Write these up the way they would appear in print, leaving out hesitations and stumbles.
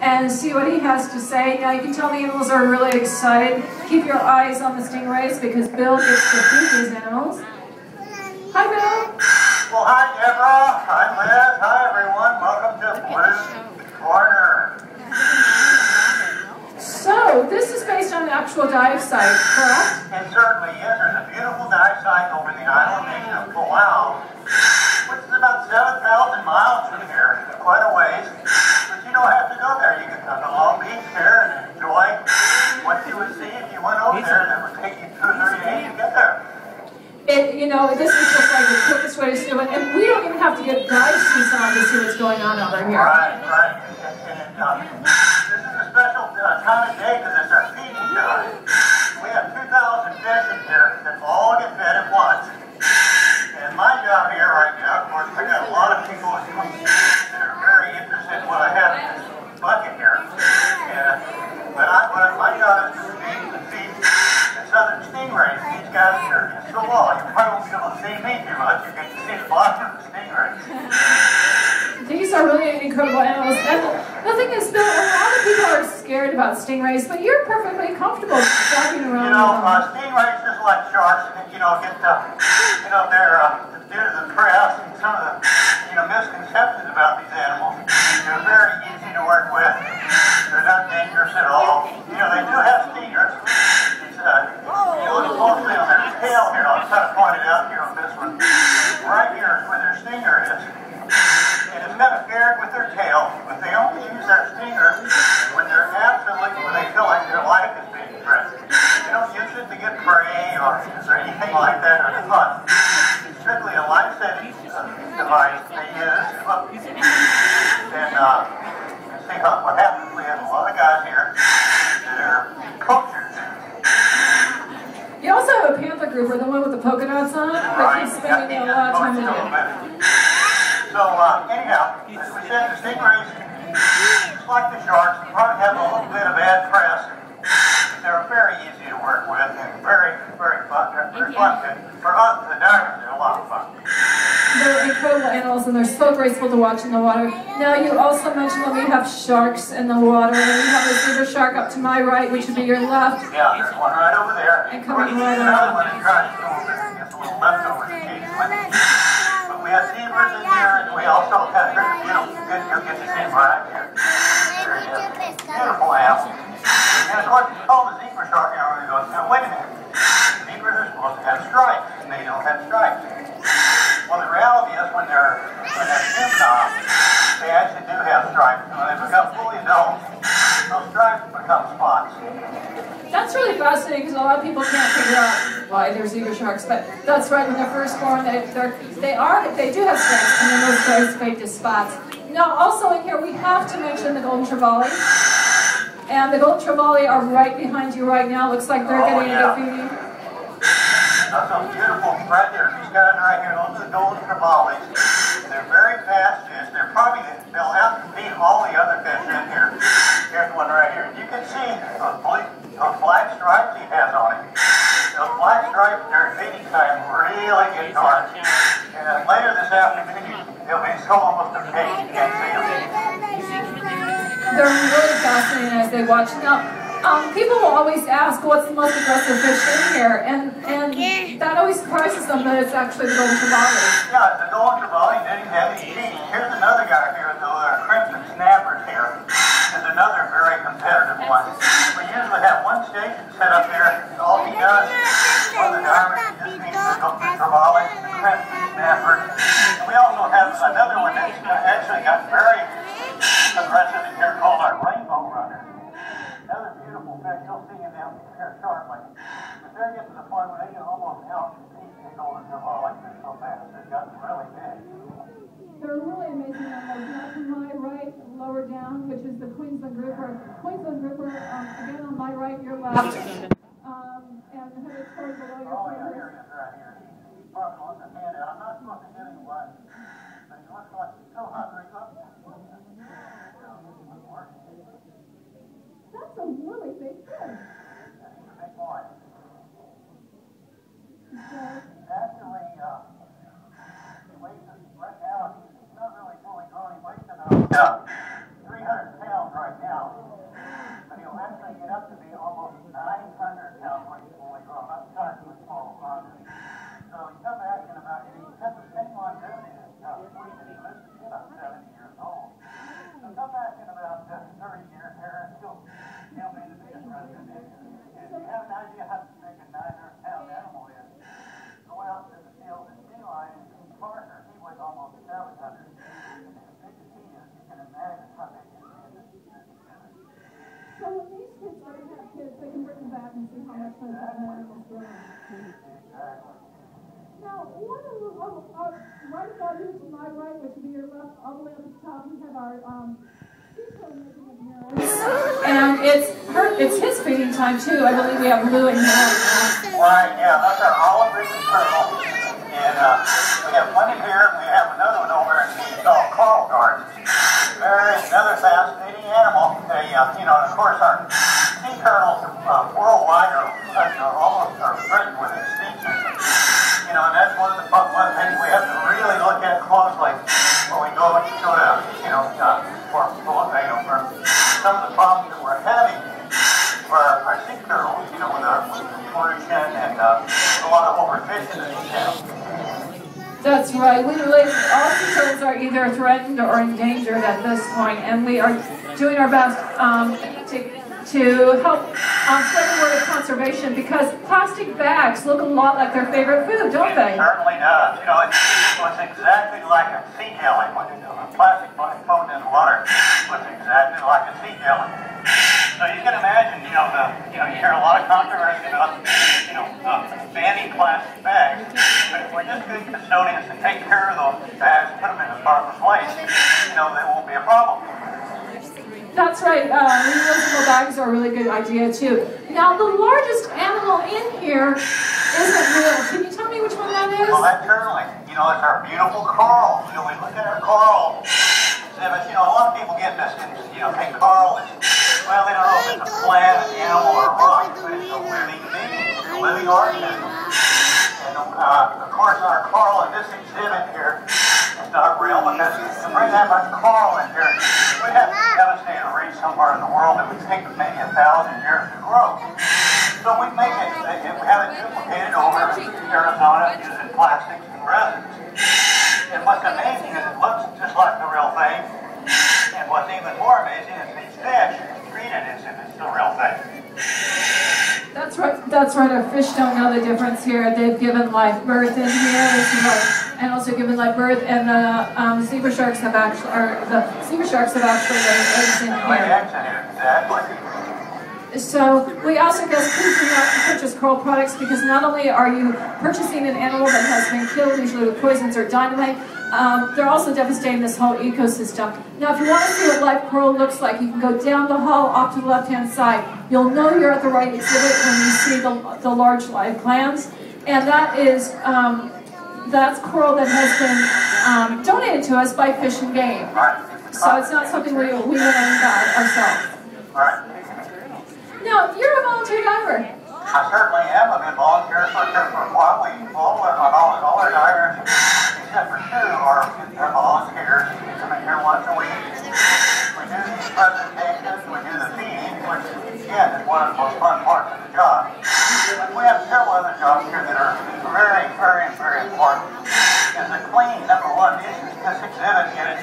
and see what he has to say. Now you can tell the animals are really excited. Keep your eyes on the stingrays because Bill gets to feed these animals. Hi, Bill. Well, hi, Deborah. Hi, Liz. Hi, everyone. Welcome to Blue Corner. So, this is based on an actual dive site, correct? It certainly is. There's a beautiful dive site over the island nation of Palau, which is about 7,000 miles from here. Quite a ways. But you don't have to go there. You can come to Long Beach here and enjoy what you would see if you went over there, and it would take you 2 or 3 days to get there. This is just like the quickest way to do it, and we don't even have to get dive suits on to see what's going on over here. Right. And this is a special time of day because it's our feeding time. We have 2,000 fish in here that all get fed at once. And my job here right now, of course, I got a lot of people that are very interested in what I have in this bucket here. But my job is to feed the southern stingrays. These guys are so long, you probably won't be able to see me too much. You can see the bottom of the stingrays. These are really incredible animals. And the thing is, Bill, a lot of people are scared about stingrays, but you're perfectly comfortable walking around. Stingrays, just like sharks, they're due to the press and some of the misconceptions about these animals. They're very easy to work with. They're not dangerous at all. They do have stingers. You look closely on their tail here. I'll try to point it out here on this one. Right here is where their stinger is. And it's kind of paired with their tail, but they only use that stinger when they feel like their life is being threatened. They don't use it to get prey or anything like that or to hunt. It's strictly a life-saving device they use. And see what happens. We have a lot of guys here that are poachers. You also have a panther grouper, the one with the polka dots on it, that keeps spending a lot of time with you. So, anyhow, as we said, the stingrays, just like the sharks, probably have a little bit of bad press. They're very easy to work with and very, very fun. They're fun. For us, the divers, they're a lot of fun. They're incredible animals, and they're so graceful to watch in the water. Now, you also mentioned that we have sharks in the water, and we have a zebra shark up to my right, which would be your left. Yeah, there's one right over there. And coming right another over. one that tries to go over there and gets a little leftovers occasionally. But we have zebras in here, and we also have, you'll get to see them right here. There he is. Beautiful animal. And of course, you call the zebra shark, and everybody goes, now wait a minute. Zebras are supposed to have stripes, and they don't have stripes. Well, the reality is when they're juvenile, they actually do have stripes. And when they become fully adult, those stripes become spots. That's really fascinating because a lot of people can't figure out why they're zebra sharks, but that's right. When they're first born, they do have stripes, and then those stripes fade to spots. Now, also in here, we have to mention the golden trevally. And the golden trevally are right behind you right now. Looks like they're getting into feeding. That's so beautiful right there. These guys right here, those are the golden trevallies. They're very fast fish. They'll outcompete all the other fish in here. Here's one right here. You can see those black stripes he has on him. Those black stripes during feeding time really get dark. And later this afternoon, they'll be so almost opaque you can't see them. They're really fascinating as they watch. Now, people will always ask, what's the most aggressive fish in here? And that always surprises them that it's actually the golden trevally. Yeah, the golden trevally didn't have any teeth. Here's another guy here, the crimson snappers here. Is another very competitive one. We usually have one station set up here, and all he does, one of the divers, he just feeds the golden trevally, the crimson snappers. And we also have another one that's actually got very aggressive in here called our rainbow runner. Another beautiful fish, you'll see him down here shortly. But they're getting to the point where they can almost outcompete the golden trevally. They're so fast, they've gotten really big. They're really amazing animals. Now to my right, lower down, which is the Queensland grouper. Queensland grouper, again on my right, your left. And headed toward below your Oh yeah, here it is right here. He's probably on the hand out. I'm not supposed to get him one, but he looks like he's so hungry. That's a really big fish. Yeah, he's a big boy. Actually, he weighs right now, he's not really fully grown. He weighs about 300 pounds right now. actually get up to be almost 900 pounds when we grow up. Starting with small farmers. So you come back in about, you have the same longevity as Queen, and he lives to be about 70 years old. So come back in about 30 years here, and he'll be the biggest president. And you have an idea how big a 900-pound animal is. Go out to the field in Eli and see Parker. He weighs almost 700. And as big as he is, you can imagine how big he is. So when these kids already have kids, they can bring them back and see how much those animals grow. Exactly. Now, one of the right about you to my right, which would be your left, all the way up at the top, we have our seashell making appearance. And it's his feeding time too. I believe we have Blue and Yellow. Right, yeah, that's our olive written turtle. And we have plenty here. We have another one over in the called coral garden. Another fascinating animal. They, of course, our sea turtles worldwide are almost threatened with extinction. And that's one of the things we have to really look at closely when we go to, for some of the problems that we're having for our sea turtles, with our pollution and a lot of overfishing that we have. That's right. We believe all sea turtles are either threatened or endangered at this point, and we are doing our best to help spread the word of conservation, because plastic bags look a lot like their favorite food, don't they? It certainly does. It's exactly like a sea jelly. When a plastic bag floating in the water, looks exactly like a sea jelly. So you can imagine, you hear a lot of controversy about, banning plastic bags. But if we're just good custodians and take care of those bags, put them in the proper place, there won't be a problem. That's right. Reusable bags are a really good idea too. Now, the largest animal in here isn't real. Can you tell me which one that is? Well, that's certainly. It's our beautiful coral. We look at our coral exhibits. A lot of people get this and, think coral is, well, they don't know if it's a plant, an animal, or a rock, but it's a living being, a living organism. And, of course, our coral in this exhibit here is not real, because to bring that much coral in here, we'd have to devastate a reef somewhere in the world that would take maybe 1,000 years to grow. So we make it, we have it duplicated over in Arizona using plastics and resins. And what's amazing is it looks just like the real thing. And what's even more amazing is these fish treat it as if it's the real thing. That's right. That's right. Our fish don't know the difference here. They've given life birth in here, and also given life birth. And the zebra sharks have actually laid eggs in here. Exactly. So we also guess please do not purchase coral products, because not only are you purchasing an animal that has been killed, usually with poisons or dynamite, they're also devastating this whole ecosystem. Now, if you want to see what live coral looks like, you can go down the hall off to the left-hand side. You'll know you're at the right exhibit when you see the large live clams, and that's coral that has been donated to us by Fish and Game. So it's not something we went and got ourselves. Right. Now, you're a volunteer diver. I certainly am. I've been volunteering for a while. All our divers, except for two, are volunteers. We come in here once a week. We do these presentations. We do the feeding, which, again, is one of the most fun parts of the job. But we have several other jobs here that are very, very, very important. Is the cleaning, number one. This exhibit here is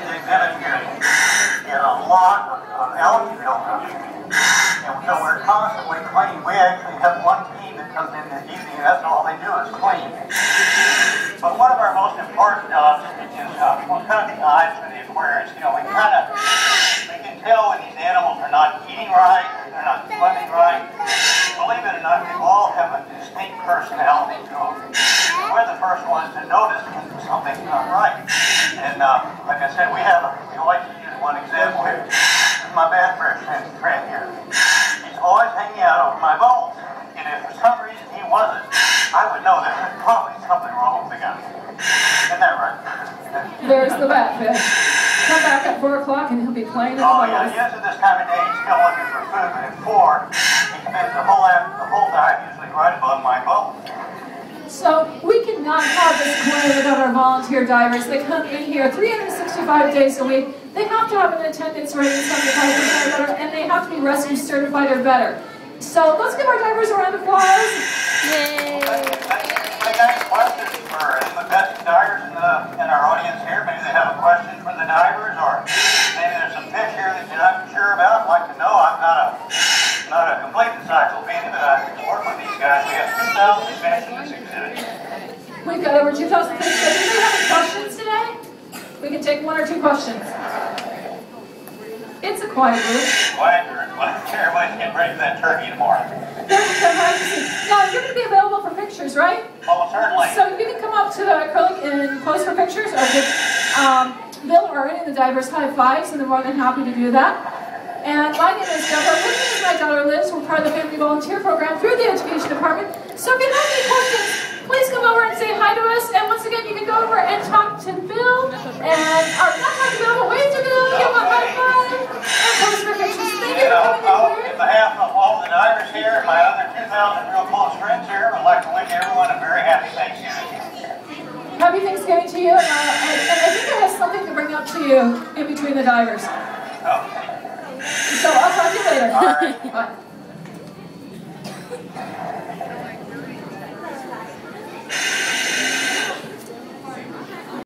a lot of algae buildup. And so we're constantly cleaning. We actually have one team that comes in this evening, and that's all they do is clean. But one of our most important jobs is we're kind of the eyes for the aquarius. We can tell when these animals are not eating right, they're not swimming right. Believe it or not, they all have a distinct personality to them. We're the first ones to notice when something's not right. And like I said, we like to use one example here. My badfish friend here. He's always hanging out over my bones. And if for some reason he wasn't, I would know that there's probably something wrong with the guy. Isn't that right? There's the batfish. Come back at 4 o'clock and he'll be playing in the yeah, he is at this time of day. He's still looking for food, but at 4, he spends the whole dive usually right above my bones. So we cannot have this corner without our volunteer divers. They come in here 365 days a week. They have to have an attendance rate of 75% or better, and they have have to be rescue certified or better. So let's give our divers a round of applause. Yay! I got any questions for any of the best divers in our audience here? Maybe they have a question for the divers, or maybe there's some fish here that you're not sure about. I'd like to know. I'm not a complete encyclopedia, but I work with these guys. We have 2,000 fish in this exhibit. We've got over 2,000 fish. So do you have any questions today? We can take 1 or 2 questions. It's a quiet group. Quiet group. Everybody's getting ready for that turkey tomorrow. Now, you're going to be available for pictures, right? Oh, certainly. So you can come up to the acrylic and pose for pictures, or give Bill or any of the divers high fives, and they're more than happy to do that. And my name is Deborah. With me is my daughter Liz. We're part of the Family Volunteer Program through the Education Department. So if you have any questions, please come over and say hi to us. And once again, you can go over and talk to Bill, and or not talk to Bill, but wave to Bill, give him a high five, and pose for pictures. Thank you for coming in. On behalf of all the divers here and my other 2,000 real close friends here, I'd like to wish everyone a very happy Thanksgiving. Happy Thanksgiving to you, and I think I have something to bring up to you in between the divers. Okay. So I'll talk to you later. All right. Bye.